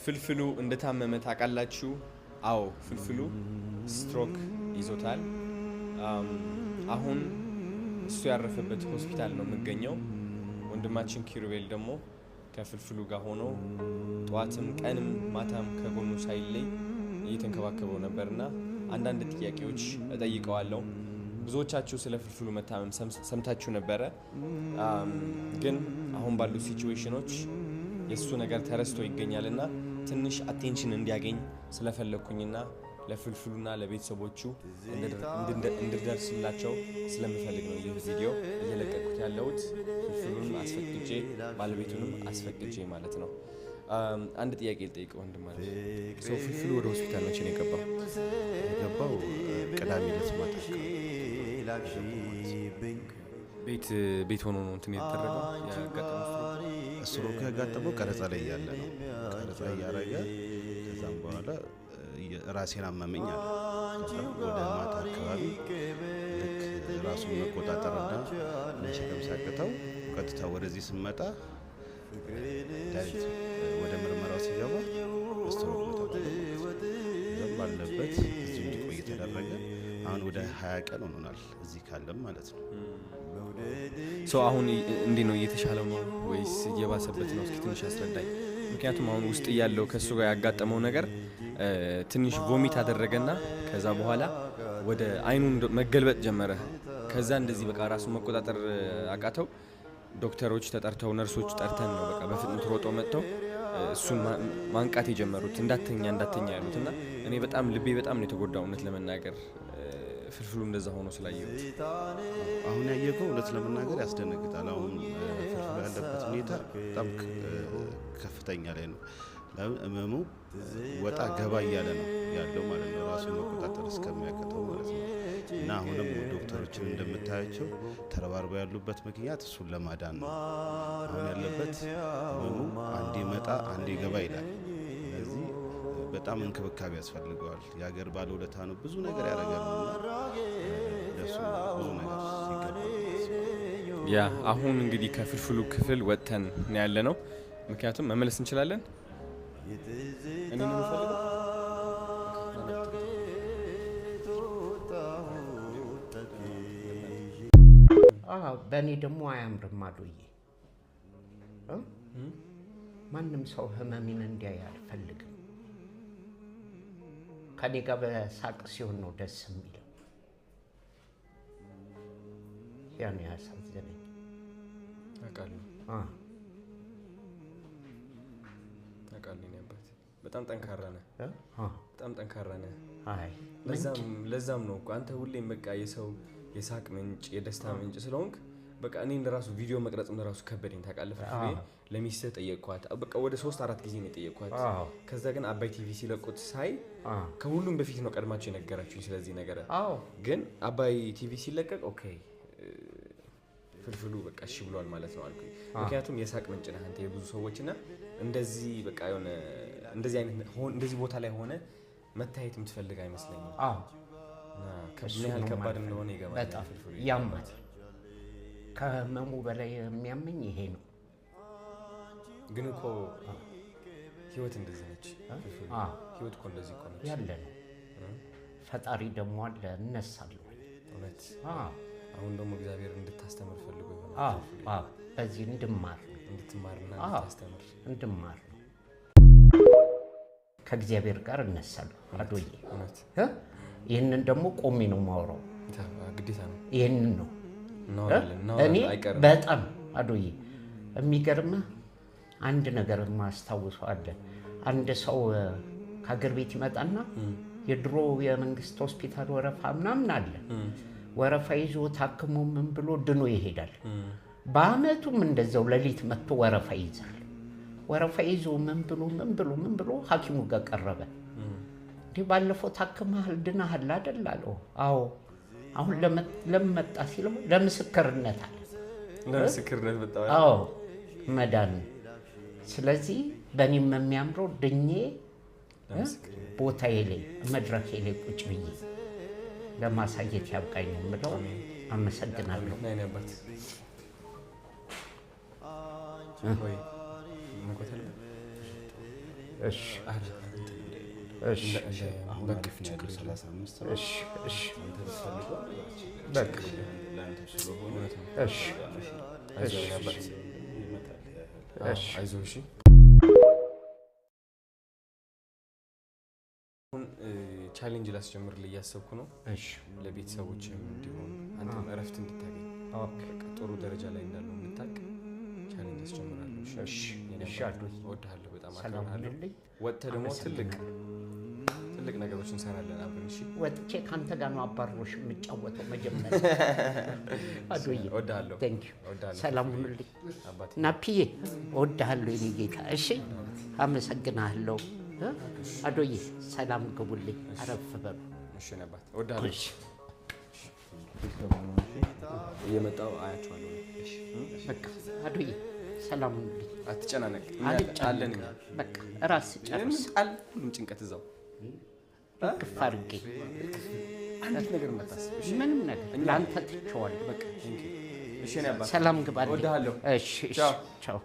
ፍልፍሉ እንደታመመ ታውቃላችሁ? አዎ ፍልፍሉ ስትሮክ ይዞታል። አሁን እሱ ያረፈበት ሆስፒታል ነው የምገኘው። ወንድማችን ኪሩቤል ደግሞ ከፍልፍሉ ጋር ሆኖ ጧትም ቀንም ማታም ከጎኑ ሳይለይ እየተንከባከበው ነበርና አንዳንድ ጥያቄዎች እጠይቀዋለሁ። ብዙዎቻችሁ ስለ ፍልፍሉ መታመም ሰምታችሁ ነበረ። ግን አሁን ባሉ ሲቹዌሽኖች የሱ ነገር ተረስቶ ይገኛልና ትንሽ አቴንሽን እንዲያገኝ ስለፈለኩኝና ለፍልፍሉና ለቤተሰቦቹ እንድደርስላቸው ስለምፈልግ ነው ይህ ቪዲዮ እየለቀቁት ያለሁት። ፍልፍሉን አስፈቅጄ ባለቤቱንም አስፈቅጄ ማለት ነው። አንድ ጥያቄ ልጠይቀው ወንድም ማለት ነው። ፍልፍሉ ወደ ሆስፒታል መቼ ነው የገባው? ቅዳሜ ዕለት ማታ ቤት ሆኖ ነው እንትን የተደረገው ያጋጠመው። ስትሮክ ያጋጠመው ቀረጻ ላይ ያለ ነው። ቀረጻ እያደረገ ከዛም በኋላ ራሴን አመመኝ አለ። ወደ ማታ አካባቢ ልክ ራሱን መቆጣጠርና መሸከም ሲያቅተው ቀጥታ ወደዚህ ስመጣ ዳይሬክት ወደ ምርመራው ሲገባ ስትሮክ ነው ባለበት እዚሁ እንዲቆይ ተደረገ። አሁን ወደ 20 ቀን ሆኖናል እዚህ ካለም ማለት ነው። አሁን እንዴት ነው? እየተሻለው ነው ወይስ እየባሰበት ነው? እስኪ ትንሽ አስረዳኝ። ምክንያቱም አሁን ውስጥ ያለው ከሱ ጋር ያጋጠመው ነገር ትንሽ ቮሚት አደረገና ከዛ በኋላ ወደ አይኑን መገልበጥ ጀመረ። ከዛ እንደዚህ በቃ ራሱን መቆጣጠር አቃተው። ዶክተሮች ተጠርተው ነርሶች ጠርተን ነው በቃ በፍጥነት ሮጦ መጥተው እሱን ማንቃት የጀመሩት እንዳተኛ ያሉትና እኔ በጣም ልቤ በጣም ነው የተጎዳው እውነት ለመናገር ፍልፍሉ እንደዛ ሆኖ ስላየሁት። አሁን ያየኸው እውነት ለመናገር ያስደነግጣል። አሁን ፍልፍሉ ያለበት ሁኔታ በጣም ከፍተኛ ላይ ነው። ህመሙ ወጣ ገባ እያለ ነው ያለው ማለት ነው፣ ራሱን መቆጣጠር እስከሚያቅተው ማለት ነው። እና አሁንም ዶክተሮችን እንደምታያቸው ተረባርበው ያሉበት ምክንያት እሱን ለማዳን ነው። አሁን ያለበት ህመሙ አንዴ መጣ አንዴ ገባ ይላል። ስለዚህ በጣም እንክብካቤ ያስፈልገዋል። የሀገር ባለውለታ ነው፣ ብዙ ነገር ያደርጋልና ለሱ ብዙ ነገር ይገባል። ያ አሁን እንግዲህ ከፍልፍሉ ክፍል ወጥተን ነው ያለ ነው። ምክንያቱም መመለስ እንችላለን። እኔ ነው የምፈልገው በእኔ ደግሞ አያምርም አሉዬ። ማንም ሰው ህመሜን እንዲያይ አልፈልግም። ከኔ ጋር በሳቅ ሲሆን ነው ደስ የሚለው። ያን ያሳዝነኝ አውቃለሁ። ነበር በጣም ጠንካራ ነህ። በጣም ጠንካራ ነህ። አይ ለዛም ነው አንተ ሁሌም በቃ የሰው የሳቅ ምንጭ የደስታ ምንጭ ስለሆንክ በቃ እኔ እንደራሱ ቪዲዮ መቅረጽም እንደራሱ ከበደኝ ታውቃለህ። ለሚስትህ ጠየቅኳት። በቃ ወደ 3-4 ጊዜ ነው የጠየቅኳት። ከዛ ግን አባይ ቲቪ ሲለቁት ሳይ ከሁሉም በፊት ነው ቀድማቸው የነገራችሁኝ ስለዚህ ነገር። ግን አባይ ቲቪ ሲለቀቅ ኦኬ ፍልፍሉ በቃ እሺ ብሏል ማለት ነው አልኩኝ። ምክንያቱም የሳቅ ምንጭ ነህ አንተ የብዙ ሰዎችና እንደዚህ በቃ የሆነ እንደዚህ ቦታ ላይ ሆነ መታየት የምትፈልግ አይመስለኝም። ምን ያህል ከባድ እንደሆነ ይገባል። በጣም ያማል። ከህመሙ በላይ የሚያመኝ ይሄ ነው። ግን እኮ ህይወት እንደዚህ ነች። ህይወት እኮ እንደዚህ እኮ ነች ያለ ነው። ፈጣሪ ደግሞ አለ እነሳለሁ። እውነት አሁን ደግሞ እግዚአብሔር እንድታስተምር ፈልጎ ይሆናል። በዚህ እንድማርና እንድታስተምር እንድማር ነው። ከእግዚአብሔር ጋር እነሳለሁ አዶዬ። እውነት ይህንን ደግሞ ቆሜ ነው የማወራው። ግዴታ ነው። ይህንን ነው እኔ በጣም አዶዬ የሚገርምህ አንድ ነገር ማስታወሰው አለ። አንድ ሰው ከሀገር ቤት ይመጣና የድሮ የመንግስት ሆስፒታል ወረፋ ምናምን አለ። ወረፋ ይዞ ታክሞ ምን ብሎ ድኖ ይሄዳል። በአመቱም እንደዛው ሌሊት መጥቶ ወረፋ ይይዛል። ወረፋ ይዞ ምን ብሎ ሐኪሙ ጋር ቀረበ። እንዴ ባለፈው ታክመሃል ድናሃል አይደል አለው። አዎ አሁን ለመጣ ሲለው ለምስክርነት አለ። ለምስክርነት መጣው። አዎ መዳን። ስለዚህ በእኔም የሚያምረው ድኜ ቦታዬ ላይ መድረኬ ላይ ቁጭ ብዬ ለማሳየት ያብቃኝ ነው የምለው። አመሰግናለሁ። እሺ እሺ አሁን አሪፍ ነው ያለው 35 ነው። እሺ እሺ አንተ ብትፈልገው በቃ ለአንተ ስለሆነ እሺ እሺ እሺ አይዞህ እሺ። አሁን ቻሌንጅ ላስጀምርልህ እያሰብኩ ነው። እሺ ለቤተሰቦችም እንዲሆን አንተም እረፍት እንድታገኝ ኦኬ ጥሩ ደረጃ ላይ እንዳለው እንድታውቅ ቻሌንጅ አስጀምራለሁ። እሺ እሺ አዱኝ እወድሃለሁ፣ በጣም ሰላም አከብርሃለሁ። ሁንልኝ። ወጥተህ ደግሞ ትልቅ ነገሮች እንሰራለን አብረን። እሺ ወጥቼ ካንተ ጋር ነው አባሮሽ የምጫወተው መጀመሪያ። አዱኝ እወድሃለሁ፣ ቴንክ ዩ እወድሃለሁ። ሰላም ሁንልኝ አባቴ ናፒዬ እወድሃለሁ የኔ ጌታ። እሺ አመሰግናለሁ። አዶዬ ሰላም ግቡልኝ፣ አረፍ በሉ። እሺ ነባት እወድሃለሁ። እሺ እየመጣሁ አያቸዋለሁ። እሺ በቃ አዶዬ ሰላም ሁንልኝ። አትጨናነቅ፣ አለን በቃ ራስ ጨርስ። ሁሉም ጭንቀት እዛው ግፍ አድርጌ አንዲት ነገር እንዳታስብ። እሺ ምንም ነገር ለአንተ ትቼዋለሁ። በቃ እሺ ነባት ሰላም ግባልኝ። እወድሃለሁ። እሺ እሺ ቻው